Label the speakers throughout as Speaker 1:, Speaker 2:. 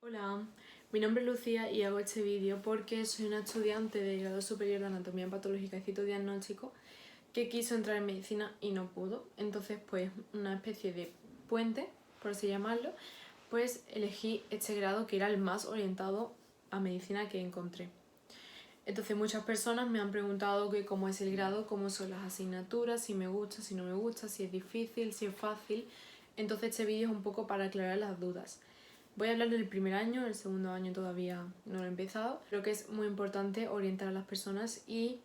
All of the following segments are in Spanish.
Speaker 1: Hola, mi nombre es Lucía y hago este vídeo porque soy una estudiante de grado superior de anatomía patológica y citodiagnóstico que quiso entrar en medicina y no pudo. Entonces, pues, una especie de puente, por así llamarlo, pues elegí este grado que era el más orientado a medicina que encontré. Entonces, muchas personas me han preguntado que cómo es el grado, cómo son las asignaturas, si me gusta, si no me gusta, si es difícil, si es fácil. Entonces, este vídeo es un poco para aclarar las dudas. Voy a hablar del primer año, el segundo año todavía no lo he empezado. Creo que es muy importante orientar a las personas y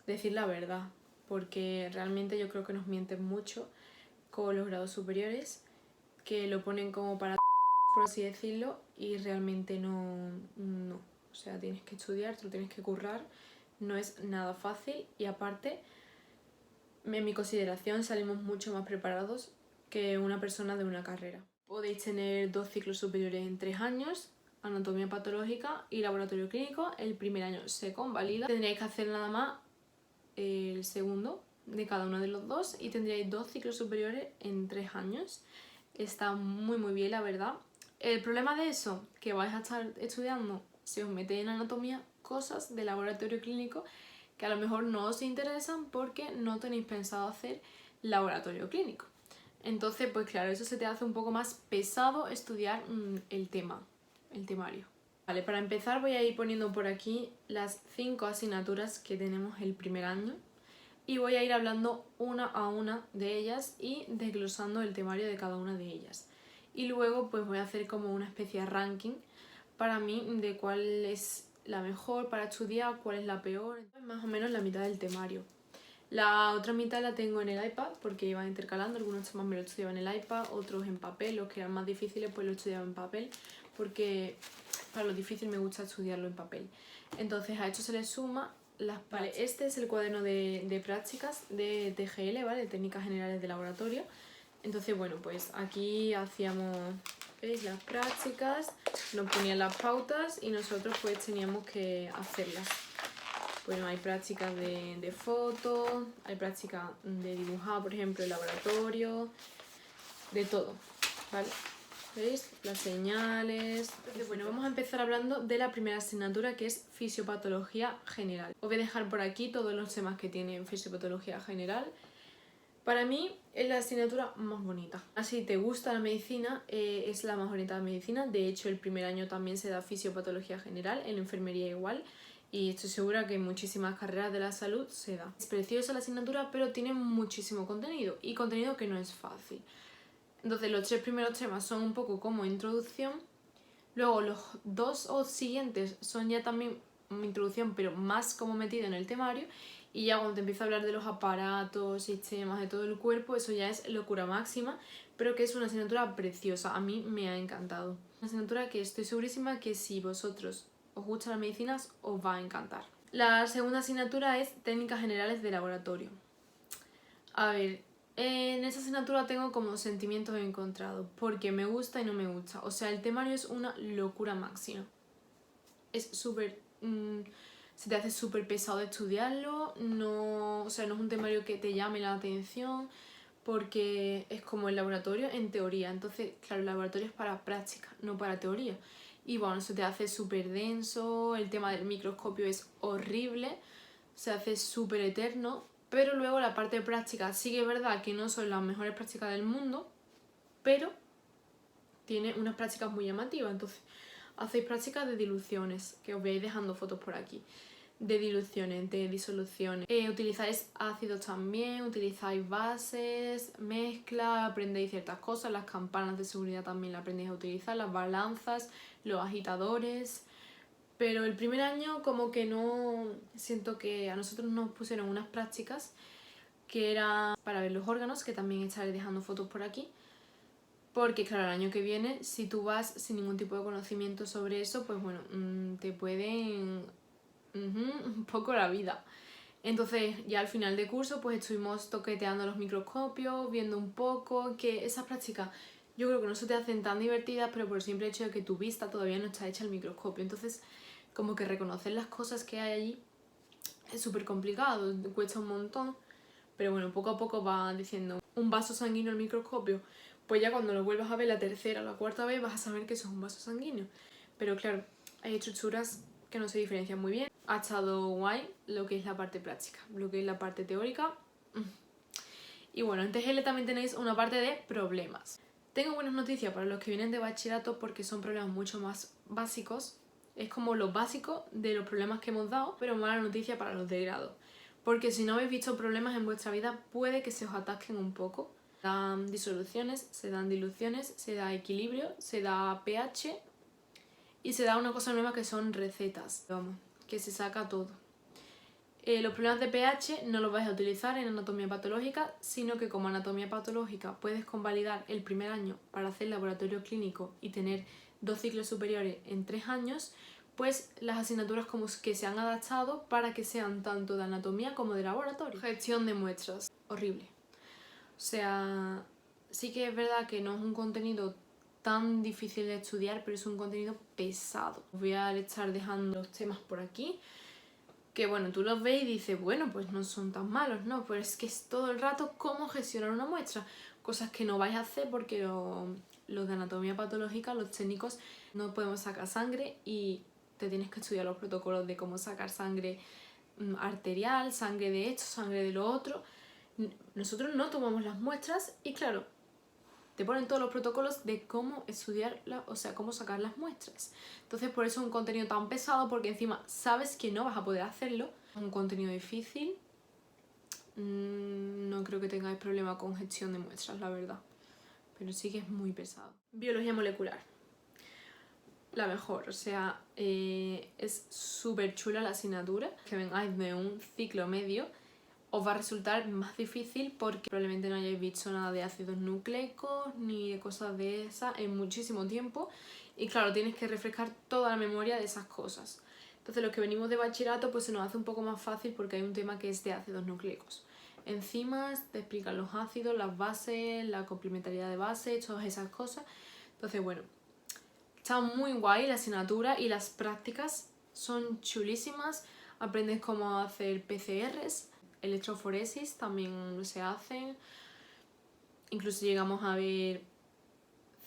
Speaker 1: decir la verdad, porque realmente yo creo que nos mienten mucho con los grados superiores, que lo ponen como para por así decirlo, y realmente no. O sea, tienes que estudiar, te lo tienes que currar, no es nada fácil y aparte, en mi consideración, salimos mucho más preparados que una persona de una carrera. Podéis tener 2 ciclos superiores en 3 años, anatomía patológica y laboratorio clínico. El primer año se convalida. Tendríais que hacer nada más el segundo de cada uno de los dos y tendríais 2 ciclos superiores en 3 años. Está muy bien, la verdad. El problema de eso, que vais a estar estudiando, si os metéis en anatomía, cosas de laboratorio clínico que a lo mejor no os interesan porque no tenéis pensado hacer laboratorio clínico. Entonces, pues claro, eso se te hace un poco más pesado estudiar el temario. Vale, para empezar voy a ir poniendo por aquí las 5 asignaturas que tenemos el primer año y voy a ir hablando una a una de ellas y desglosando el temario de cada una de ellas. Y luego pues voy a hacer como una especie de ranking para mí de cuál es la mejor para estudiar, cuál es la peor, más o menos la mitad del temario. La otra mitad la tengo en el iPad porque iba intercalando, algunos temas me los estudiaba en el iPad, otros en papel, los que eran más difíciles pues los estudiaba en papel porque para lo difícil me gusta estudiarlo en papel. Entonces a esto se le suma las prácticas. Vale, este es el cuaderno de prácticas de TGL, ¿vale? Técnicas Generales de Laboratorio. Entonces, bueno, pues aquí hacíamos, ¿veis? Las prácticas, nos ponían las pautas y nosotros pues teníamos que hacerlas. Bueno, hay prácticas de foto, hay prácticas de dibujar, por ejemplo, en laboratorio, de todo, ¿vale? ¿Veis? Las señales. Entonces, bueno, vamos a empezar hablando de la primera asignatura, que es fisiopatología general. Os voy a dejar por aquí todos los temas que tienen fisiopatología general. Para mí es la asignatura más bonita. Si te gusta la medicina, es la más bonita de medicina. De hecho, el primer año también se da fisiopatología general, en enfermería igual. Y estoy segura que en muchísimas carreras de la salud se da. Es preciosa la asignatura, pero tiene muchísimo contenido. Y contenido que no es fácil. Entonces los 3 primeros temas son un poco como introducción. Luego los 2 siguientes son ya también introducción, pero más como metida en el temario. Y ya cuando te empiezo a hablar de los aparatos, sistemas, de todo el cuerpo, eso ya es locura máxima, pero que es una asignatura preciosa. A mí me ha encantado. Una asignatura que estoy segurísima que si vosotros os gustan las medicinas, os va a encantar. La segunda asignatura es técnicas generales de laboratorio. A ver, en esa asignatura tengo como sentimientos encontrados, porque me gusta y no me gusta. O sea, el temario es una locura máxima. Es súper... se te hace súper pesado estudiarlo, no, o sea, no es un temario que te llame la atención, porque es como el laboratorio en teoría. Entonces, claro, el laboratorio es para práctica, no para teoría. Y bueno, se te hace súper denso, el tema del microscopio es horrible, se hace súper eterno. Pero luego la parte de práctica sí que es verdad que no son las mejores prácticas del mundo, pero tiene unas prácticas muy llamativas. Entonces, hacéis prácticas de diluciones, que os veis dejando fotos por aquí, de diluciones, de disoluciones. Utilizáis ácidos también, utilizáis bases, mezcla, aprendéis ciertas cosas, las campanas de seguridad también las aprendéis a utilizar, las balanzas, los agitadores. Pero el primer año como que no... Siento que a nosotros nos pusieron unas prácticas que era para ver los órganos, que también estaré dejando fotos por aquí. Porque claro, el año que viene, si tú vas sin ningún tipo de conocimiento sobre eso, pues bueno, te pueden... un poco la vida. Entonces ya al final de curso pues estuvimos toqueteando los microscopios, viendo un poco, que esas prácticas yo creo que no se te hacen tan divertidas, pero por el simple hecho de que tu vista todavía no está hecha al microscopio. Entonces como que reconocer las cosas que hay allí es súper complicado, cuesta un montón. Pero bueno, poco a poco va diciendo un vaso sanguíneo al microscopio, pues ya cuando lo vuelvas a ver la tercera o la cuarta vez vas a saber que eso es un vaso sanguíneo. Pero claro, hay estructuras que no se diferencian muy bien. Ha estado guay lo que es la parte práctica, lo que es la parte teórica. Y bueno, en TGL también tenéis una parte de problemas. Tengo buenas noticias para los que vienen de bachillerato porque son problemas mucho más básicos. Es como lo básico de los problemas que hemos dado, pero mala noticia para los de grado. Porque si no habéis visto problemas en vuestra vida, puede que se os atasquen un poco. Se dan disoluciones, se dan diluciones, se da equilibrio, se da pH y se da una cosa nueva que son recetas. Vamos, que se saca todo. Los problemas de pH no los vais a utilizar en anatomía patológica, sino que como anatomía patológica puedes convalidar el primer año para hacer laboratorio clínico y tener 2 ciclos superiores en 3 años, pues las asignaturas como que se han adaptado para que sean tanto de anatomía como de laboratorio. Gestión de muestras, horrible. O sea, sí que es verdad que no es un contenido tan difícil de estudiar, pero es un contenido pesado. Voy a estar dejando los temas por aquí, que bueno, tú los ves y dices, bueno, pues no son tan malos, ¿no? Pues es que es todo el rato cómo gestionar una muestra, cosas que no vais a hacer porque los de anatomía patológica, los técnicos, no podemos sacar sangre y te tienes que estudiar los protocolos de cómo sacar sangre arterial, sangre de esto, sangre de lo otro. Nosotros no tomamos las muestras y claro, te ponen todos los protocolos de cómo estudiarla, o sea, cómo sacar las muestras. Entonces por eso es un contenido tan pesado, porque encima sabes que no vas a poder hacerlo. Es un contenido difícil. No creo que tengáis problema con gestión de muestras, la verdad. Pero sí que es muy pesado. Biología molecular. La mejor, o sea, es súper chula la asignatura. Que vengáis de un ciclo medio os va a resultar más difícil porque probablemente no hayáis visto nada de ácidos nucleicos ni de cosas de esas en muchísimo tiempo y claro, tienes que refrescar toda la memoria de esas cosas. Entonces los que venimos de bachillerato pues se nos hace un poco más fácil porque hay un tema que es de ácidos nucleicos. Enzimas, te explican los ácidos, las bases, la complementariedad de bases, todas esas cosas. Entonces bueno, está muy guay la asignatura y las prácticas son chulísimas. Aprendes cómo hacer PCRs, electroforesis también se hacen, incluso llegamos a ver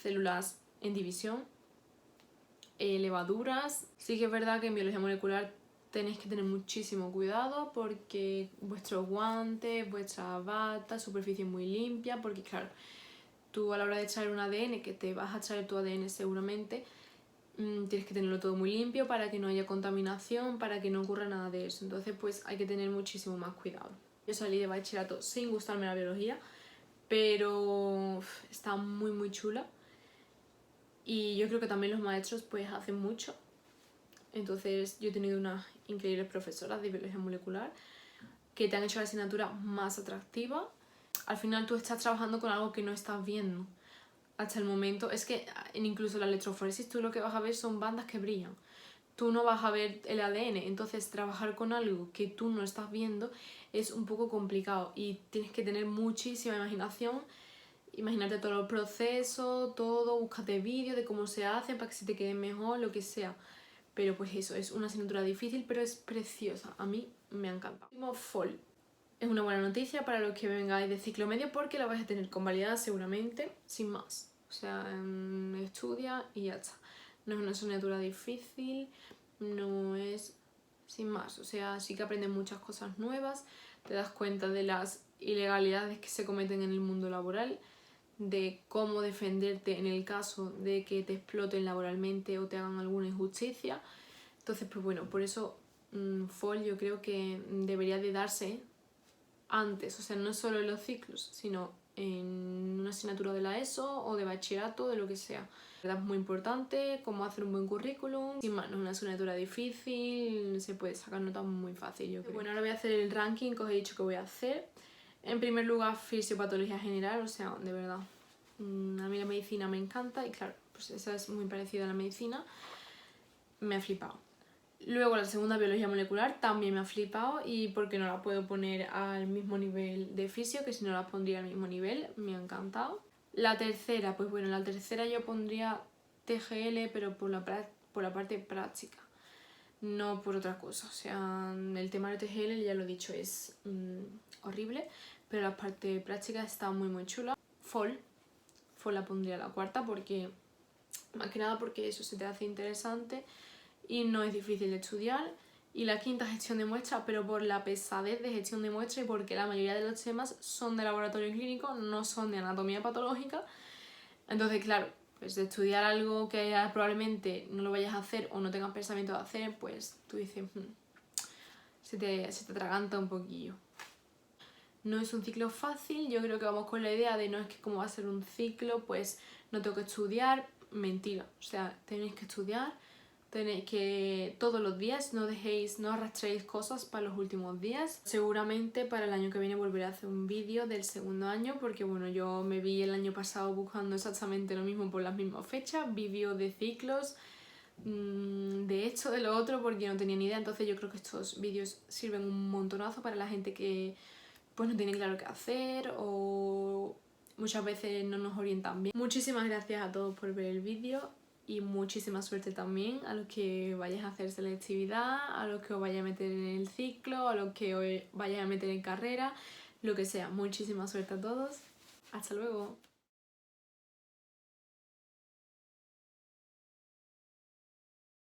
Speaker 1: células en división, levaduras. Sí que es verdad que en biología molecular tenéis que tener muchísimo cuidado porque vuestros guantes, vuestra bata, superficie muy limpia, porque claro, tú a la hora de extraer un ADN, que te vas a extraer tu ADN seguramente, tienes que tenerlo todo muy limpio para que no haya contaminación, para que no ocurra nada de eso. Entonces pues hay que tener muchísimo más cuidado. Yo salí de bachillerato sin gustarme la biología, pero está muy chula. Y yo creo que también los maestros pues hacen mucho. Entonces yo he tenido unas increíbles profesoras de biología molecular que te han hecho la asignatura más atractiva. Al final tú estás trabajando con algo que no estás viendo hasta el momento. Es que incluso la electroforesis tú lo que vas a ver son bandas que brillan. Tú no vas a ver el ADN, entonces trabajar con algo que tú no estás viendo es un poco complicado y tienes que tener muchísima imaginación, imaginarte todo el proceso, todo, búscate vídeos de cómo se hace para que se te quede mejor, lo que sea. Pero pues eso, es una asignatura difícil, pero es preciosa. A mí me ha encantado. FOL. Es una buena noticia para los que vengáis de ciclo medio porque la vais a tener convalidada seguramente, sin más. O sea, estudia y ya está. No es una asignatura difícil, no es sin más. O sea, sí que aprendes muchas cosas nuevas, te das cuenta de las ilegalidades que se cometen en el mundo laboral, de cómo defenderte en el caso de que te exploten laboralmente o te hagan alguna injusticia. Entonces, pues bueno, por eso FOL yo creo que debería de darse antes, o sea, no solo en los ciclos, sino en una asignatura de la ESO o de bachillerato, de lo que sea. La verdad es muy importante, cómo hacer un buen currículum. Sin más, no es una asignatura difícil, se puede sacar notas muy fácil, yo creo. Bueno, ahora voy a hacer el ranking que os he dicho que voy a hacer. En primer lugar, fisiopatología general, o sea, de verdad, a mí la medicina me encanta y claro, pues esa es muy parecida a la medicina, me ha flipado. Luego la segunda, biología molecular, también me ha flipado y porque no la puedo poner al mismo nivel de fisio, que si no la pondría al mismo nivel, me ha encantado. La tercera, pues bueno, la tercera yo pondría TGL, pero por la parte práctica, no por otra cosa. O sea, el tema de TGL, ya lo he dicho, es horrible, pero la parte práctica está muy chula. FOL pues la pondría la cuarta, porque más que nada porque eso se te hace interesante y no es difícil de estudiar. Y la quinta, gestión de muestras, pero por la pesadez de gestión de muestras y porque la mayoría de los temas son de laboratorio clínico, no son de anatomía patológica. Entonces, claro, pues de estudiar algo que probablemente no lo vayas a hacer o no tengas pensamiento de hacer, pues tú dices, se te atraganta un poquillo. No es un ciclo fácil, yo creo que vamos con la idea de no es que como va a ser un ciclo, pues no tengo que estudiar. Mentira, o sea, tenéis que estudiar, tenéis que todos los días, no arrastréis cosas para los últimos días. Seguramente para el año que viene volveré a hacer un vídeo del segundo año, porque bueno, yo me vi el año pasado buscando exactamente lo mismo por las mismas fechas, vídeos de ciclos, de esto, de lo otro, porque no tenía ni idea. Entonces yo creo que estos vídeos sirven un montonazo para la gente que pues no tiene claro qué hacer o muchas veces no nos orientan bien. Muchísimas gracias a todos por ver el vídeo y muchísima suerte también a los que vayáis a hacer selectividad, a los que os vayáis a meter en el ciclo, a los que os vayáis a meter en carrera, lo que sea. Muchísima suerte a todos. Hasta luego.